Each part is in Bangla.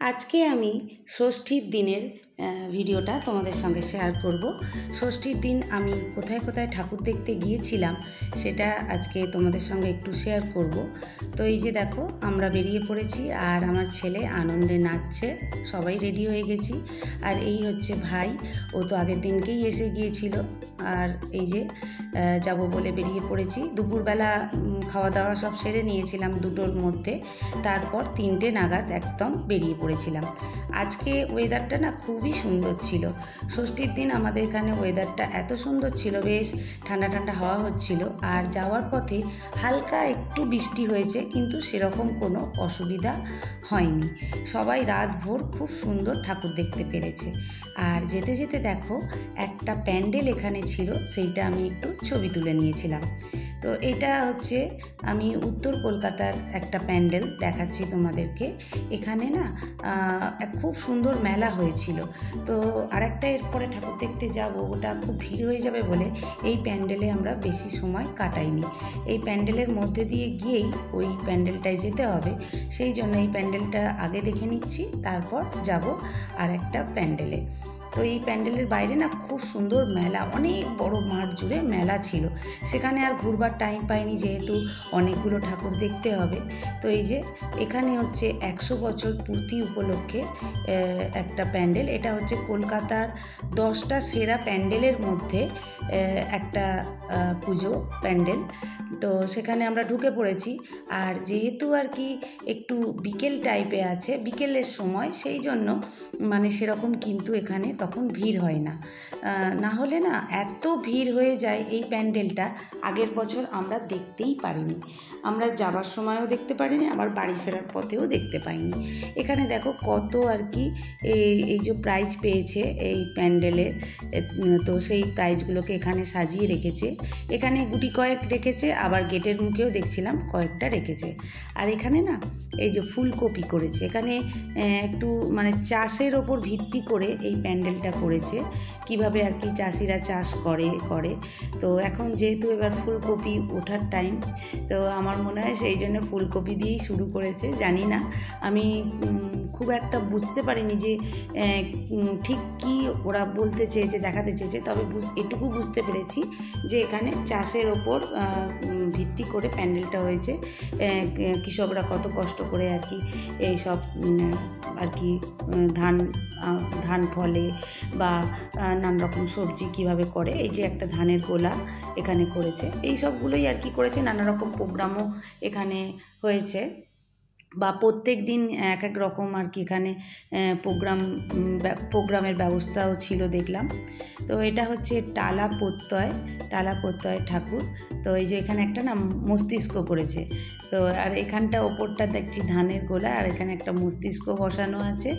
আজকে আমি ষষ্ঠীর দিনের ভিডিওটা তোমাদের সঙ্গে শেয়ার করব। ষষ্ঠীর দিন আমি কোথায় কোথায় ঠাকুর দেখতে গিয়েছিলাম সেটা আজকে তোমাদের সঙ্গে একটু শেয়ার করব। তো এই যে দেখো, আমরা বেরিয়ে পড়েছি আর আমার ছেলে আনন্দে নাচছে, সবাই রেডি হয়ে গেছি। আর এই হচ্ছে ভাই, ও তো আগের দিনকেই এসে গিয়েছিল। আর এই যে যাব বলে বেরিয়ে পড়েছি। দুপুরবেলা খাওয়া দাওয়া সব সেরে নিয়েছিলাম 2টোর মধ্যে, তারপর 3টে নাগাদ একদম বেরিয়ে পড়েছিলাম। আজকে ওয়েদারটা না খুবই সুন্দর ছিল। ষষ্ঠীর দিন আমাদের এখানে ওয়েদারটা এত সুন্দর ছিল, বেশ ঠান্ডা ঠান্ডা হাওয়া হচ্ছিল। আর যাওয়ার পথে হালকা একটু বৃষ্টি হয়েছে, কিন্তু সেরকম কোনো অসুবিধা হয়নি। সবাই রাত ভোর খুব সুন্দর ঠাকুর দেখতে পেরেছে। আর যেতে যেতে দেখো, একটা প্যান্ডেল এখানে ছিল, সেইটা আমি একটু ছবি তুলে নিয়েছিলাম। তো এটা হচ্ছে আমি উত্তর কলকাতার একটা প্যান্ডেল দেখাচ্ছি তোমাদেরকে। এখানে না খুব সুন্দর মেলা হয়েছিল। তো আরেকটা এরপরে ঠাকুর দেখতে যাব, ওটা খুব ভিড় হয়ে যাবে বলে এই প্যান্ডেলে আমরা বেশি সময় কাটাইনি। এই প্যান্ডেলের মধ্যে দিয়ে গিয়েই ওই প্যান্ডেলটায় যেতে হবে, সেই জন্য এই প্যান্ডেলটা আগে দেখে নিচ্ছি, তারপর যাব আর একটা প্যান্ডেলে। তো এই প্যান্ডেলের বাইরে না খুব সুন্দর মেলা, অনেক বড় মাঠ জুড়ে মেলা ছিল। সেখানে আর ঘুরবার টাইম পাইনি, যেহেতু অনেকগুলো ঠাকুর দেখতে হবে। তো এই যে এখানে হচ্ছে 100 বছর পূর্তি উপলক্ষে একটা প্যান্ডেল। এটা হচ্ছে কলকাতার 10টা সেরা প্যান্ডেলের মধ্যে একটা পুজো প্যান্ডেল। তো সেখানে আমরা ঢুকে পড়েছি। আর যেহেতু আর কি একটু বিকেল টাইপে আছে, বিকেলের সময়, সেই জন্য মানে সেরকম কিন্তু এখানে তখন ভিড় হয় না। না হলে না এত ভিড় হয়ে যায় এই প্যান্ডেলটা, আগের বছর আমরা দেখতেই পারিনি। আমরা যাবার সময়ও দেখতে পারিনি, আবার বাড়ি ফেরার পথেও দেখতে পাইনি। এখানে দেখো কত আর কি এই যে প্রাইজ পেয়েছে এই প্যান্ডেলে, তো সেই প্রাইজগুলোকে এখানে সাজিয়ে রেখেছে। এখানে গুটি কয়েক রেখেছে, আবার গেটের মুখেও দেখছিলাম কয়েকটা রেখেছে। আর এখানে না এই যে ফুলকপি করেছে, এখানে একটু মানে চাষের ওপর ভিত্তি করে এই প্যান্ডেলটা করেছে, কিভাবে আর কি চাষিরা চাষ করে। তো এখন যেহেতু এবার ফুলকপি ওঠার টাইম, তো আমার মনে হয় সেই জন্য ফুলকপি দিয়েই শুরু করেছে। জানি না, আমি খুব একটা বুঝতে পারিনি যে ঠিক কি ওরা বলতে চেয়েছে, দেখাতে চেয়েছে। তবে এটুকু বুঝতে পেরেছি যে এখানে চাষের ওপর ভিত্তি করে প্যান্ডেলটা হয়েছে। কৃষকরা কত কষ্ট করে আর কি এইসব আর কি ধান ফলে বা নানা রকম সবজি কিভাবে করে, এই যে একটা ধানের গোলা এখানে করেছে, এই সবগুলোই আর কি করেছে। নানা রকম প্রোগ্রামও এখানে হয়েছে, বা প্রত্যেক দিন এক এক রকম আর কি এখানে প্রোগ্রামের ব্যবস্থাও ছিল দেখলাম। তো এটা হচ্ছে টালা প্রত্যয় ঠাকুর। তো এই যে এখানে একটা না মস্তিষ্ক করেছে। তো আর এখানটা ওপরটা দেখছি ধানের গোলা, আর এখানে একটা মস্তিষ্ক বসানো আছে।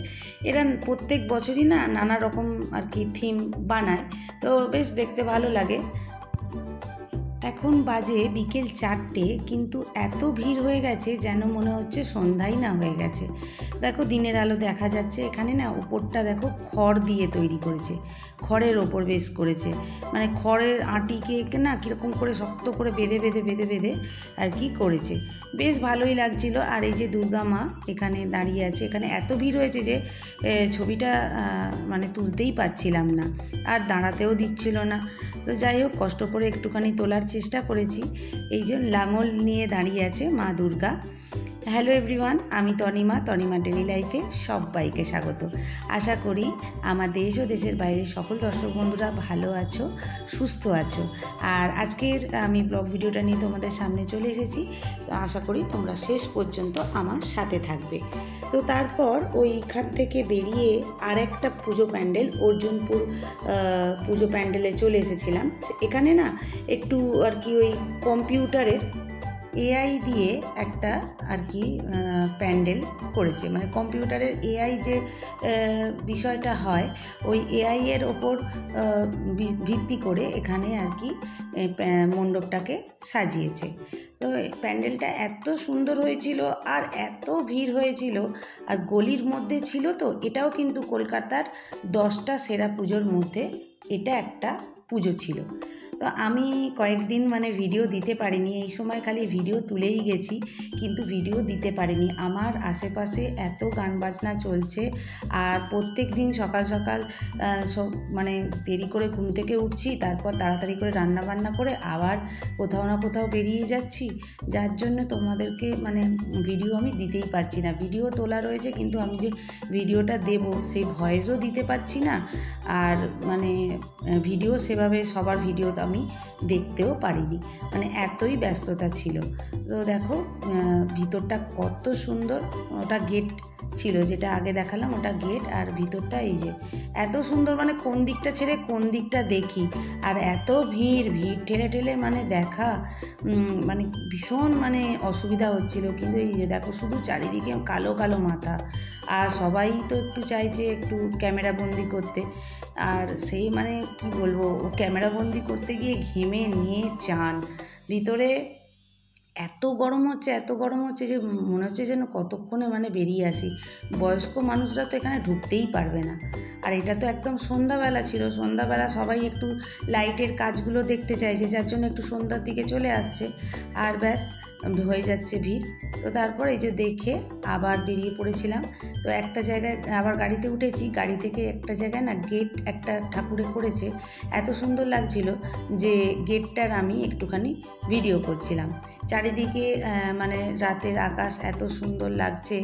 এরা প্রত্যেক বছরই না নানা রকম আর কি থিম বানায়, তো বেশ দেখতে ভালো লাগে। এখন বাজে বিকেল 4টে, কিন্তু এত ভিড় হয়ে গেছে যেন মনে হচ্ছে সন্ধ্যাই না হয়ে গেছে। দেখো দিনের আলো দেখা যাচ্ছে। এখানে না উপরটা দেখো খড় দিয়ে তৈরি করেছে, খড়ের ওপর বেশ করেছে, মানে খড়ের আটিকে না কীরকম করে শক্ত করে বেঁধে আর কি করেছে, বেশ ভালোই লাগছিল। আর এই যে দুর্গা মা এখানে দাঁড়িয়ে আছে। এখানে এত ভিড় হয়েছে যে ছবিটা মানে তুলতেই পারছিলাম না, আর দাঁড়াতেও দিচ্ছিল না। তো যাই হোক, কষ্ট করে একটুখানি তোলার চেষ্টা করেছি। এই যে লাঙল নিয়ে দাঁড়িয়ে আছে মা দুর্গা। হ্যালো এভরিওয়ান, আমি তনিমা ডেলি লাইফে সবাইকে স্বাগত। আশা করি আমার দেশ ও দেশের বাইরে সকল দর্শক বন্ধুরা ভালো আছো, সুস্থ আছো। আর আজকের আমি ব্লগ ভিডিওটা নিয়ে তোমাদের সামনে চলে এসেছি। আশা করি তোমরা শেষ পর্যন্ত আমার সাথে থাকবে। তো তারপর ওইখান থেকে বেরিয়ে আর একটা পুজো প্যান্ডেল, অর্জুনপুর পুজো প্যান্ডেলে চলে এসেছিলাম। এখানে না একটু আর কি ওই কম্পিউটারের এআই দিয়ে একটা আর কি প্যান্ডেল করেছে, মানে কম্পিউটারের এআই যে বিষয়টা হয়, ওই এআই এর ওপর ভিত্তি করে এখানে আর কি মণ্ডপটাকে সাজিয়েছে। তো প্যান্ডেলটা এত সুন্দর হয়েছিল, আর এত ভিড় হয়েছিল, আর গলির মধ্যে ছিল। তো এটাও কিন্তু কলকাতার 10টা সেরা পুজোর মধ্যে এটা একটা পুজো ছিল। তো আমি কয়েকদিন মানে ভিডিও দিতে পারিনি, এই সময় খালি ভিডিও তুলেই গেছি কিন্তু ভিডিও দিতে পারিনি। আমার আশেপাশে এত গান বাজনা চলছে, আর প্রত্যেক দিন সকাল সকাল সব মানে দেরি করে ঘুম থেকে উঠছি, তারপর তাড়াতাড়ি করে রান্না বান্না করে আবার কোথাও না কোথাও বেরিয়ে যাচ্ছি, যার জন্য তোমাদেরকে মানে ভিডিও আমি দিতেই পারছি না। ভিডিও তোলা রয়েছে কিন্তু আমি যে ভিডিওটা দেব সেই ভয়েসও দিতে পারছি না, আর মানে ভিডিও সেভাবে সবার ভিডিও তো আমি দেখতেও পারিনি, মানে এতই ব্যস্ততা ছিল। তো দেখো ভিতরটা কত সুন্দর, ওটা গেট ছিল যেটা আগে দেখালাম, ওটা গেট, আর ভিতরটা এই যে এত সুন্দর, মানে কোন দিকটা ছেড়ে কোন দিকটা দেখি, আর এত ভিড় ঠেলে ঠেলে মানে দেখা মানে ভীষণ মানে অসুবিধা হচ্ছিল। কিন্তু এই যে দেখো শুধু চারিদিকে কালো কালো মাথা, আর সবাই তো একটু চাইছে একটু ক্যামেরা বন্দি করতে, আর সেই মানে কি বলবো, ক্যামেরা বন্দি করতে গিয়ে ঘেমে নিয়ে চান। ভিতরে এত গরম হচ্ছে যে মনে হচ্ছে যেন কতক্ষণে মানে বেরিয়ে আসি। বয়স্ক মানুষরা তো এখানে ঢুকতেই পারবে না। আর এটা তো একদম সন্ধ্যাবেলা ছিল, সন্ধ্যাবেলা সবাই একটু লাইটের কাজগুলো দেখতে চাইছে, যার জন্য একটু সন্ধ্যার দিকে চলে আসছে, আর ব্যাস হয়ে যাচ্ছে ভিড়। তো তারপর এই যে দেখে আবার বেরিয়ে পড়েছিলাম। তো একটা জায়গায় আবার গাড়িতে উঠেছি, গাড়ি থেকে একটা জায়গায় না গেট একটা ঠাকুরে করেছে, এত সুন্দর লাগছিল যে গেটটার আমি একটুখানি ভিডিও করছিলাম। চারিদিকে মানে রাতের আকাশ এত সুন্দর লাগছে,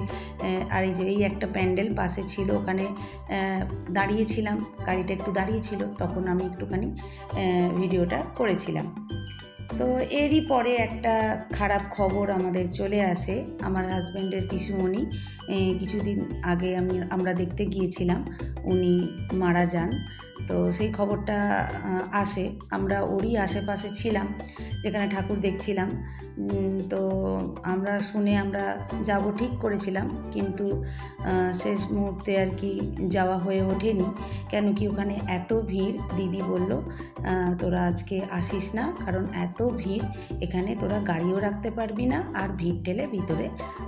আর এই যে এই একটা প্যান্ডেল পাশে ছিল, ওখানে দাঁড়িয়েছিলাম, গাড়িটা একটু দাঁড়িয়েছিল, তখন আমি একটুখানি ভিডিওটা করেছিলাম। তো এরই পরে একটা খারাপ খবর আমাদের চলে আসে। আমার হাজব্যান্ডের পিসুমণি কিছুদিন আগে আমরা দেখতে গিয়েছিলাম, উনি মারা যান। তো সেই খবরটা আসে, আমরা ওরই আশেপাশে ছিলাম যেখানে ঠাকুর দেখছিলাম। তো আমরা শুনে আমরা যাব ঠিক করেছিলাম, কিন্তু শেষ মুহূর্তে আর কি যাওয়া হয়ে ওঠেনি। কেন কি ওখানে এত ভিড়, দিদি বলল তোরা আজকে আসিস না, কারণ এত ভিড়, এখানে তোরা গাড়িও রাখতে পারবি না, আর ভিড় ঠেলে ভিতরে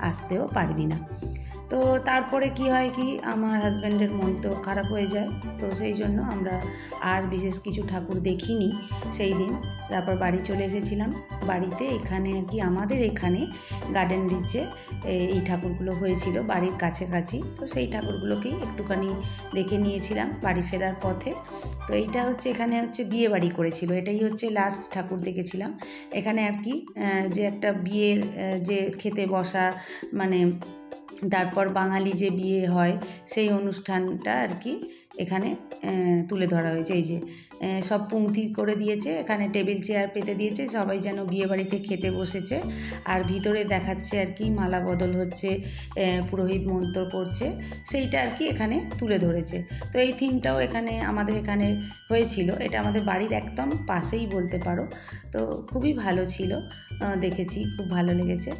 আসতেও পারবি না। তো তারপরে কি হয় কি, আমার হাজব্যান্ডের মন তো খারাপ হয়ে যায়। তো সেই জন্য আমরা আর বিশেষ কিছু ঠাকুর দেখিনি সেই দিন। তারপর বাড়ি চলে এসেছিলাম। বাড়িতে এখানে আর কি আমাদের এখানে গার্ডেন রিচে এই ঠাকুরগুলো হয়েছিল বাড়ির কাছাকাছি, তো সেই ঠাকুরগুলোকেই একটুখানি দেখে নিয়েছিলাম বাড়ি ফেরার পথে। তো এইটা হচ্ছে এখানে হচ্ছে বিয়ে বাড়ি করেছিল, এটাই হচ্ছে লাস্ট ঠাকুর দেখেছিলাম এখানে আর কি। যে একটা বিয়ের যে খেতে বসা, মানে তারপর বাঙালি যে বিয়ে হয় সেই অনুষ্ঠানটা আর কি এখানে তুলে ধরা হয়েছে। এই যে সব পংক্তি করে দিয়েছে, এখানে টেবিল চেয়ার পেতে দিয়েছে, সবাই যেন বিয়ে বাড়িতে খেতে বসেছে। আর ভিতরে দেখাচ্ছে আর কি মালা বদল হচ্ছে, পুরোহিত মন্ত্র পড়ছে, সেইটা আর কি এখানে তুলে ধরেছে। তো এই থিমটাও এখানে আমাদের এখানে হয়েছিল, এটা আমাদের বাড়ির একদম পাশেই বলতে পারো। তো খুবই ভালো ছিল, দেখেছি, খুব ভালো লেগেছে।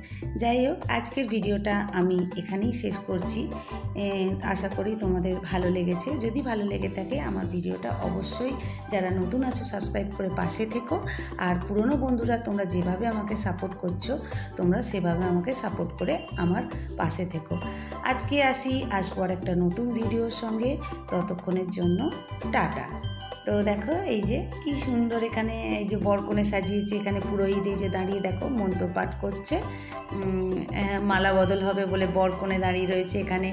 যাই হোক, আজকের ভিডিওটা আমি এখানেই শেষ করছি। আশা করি তোমাদের ভালো লেগেছে। যদি ভালো লেগে থাকে আমার ভিডিওটা অবশ্যই যারা নতুন আছো সাবস্ক্রাইব করে পাশে থেকো, আর পুরনো বন্ধুরা তোমরা যেভাবে আমাকে সাপোর্ট করছো তোমরা সেভাবে আমাকে সাপোর্ট করে আমার পাশে থেকো। আজকে আসবো আর একটা নতুন ভিডিওর সঙ্গে, ততক্ষণের জন্য টাটা। তো দেখো এই যে কি সুন্দর এখানে এই যে বরকনে সাজিয়েছে, এখানে পুরোহিত এই যে দাঁড়িয়ে দেখো মন্ত্র পাঠ করছে, মালা বদল হবে বলে বরকনে দাঁড়িয়ে রয়েছে এখানে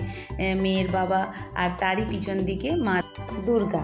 মেয়ের বাবা, আর তারই পিছন দিকে মা দুর্গা।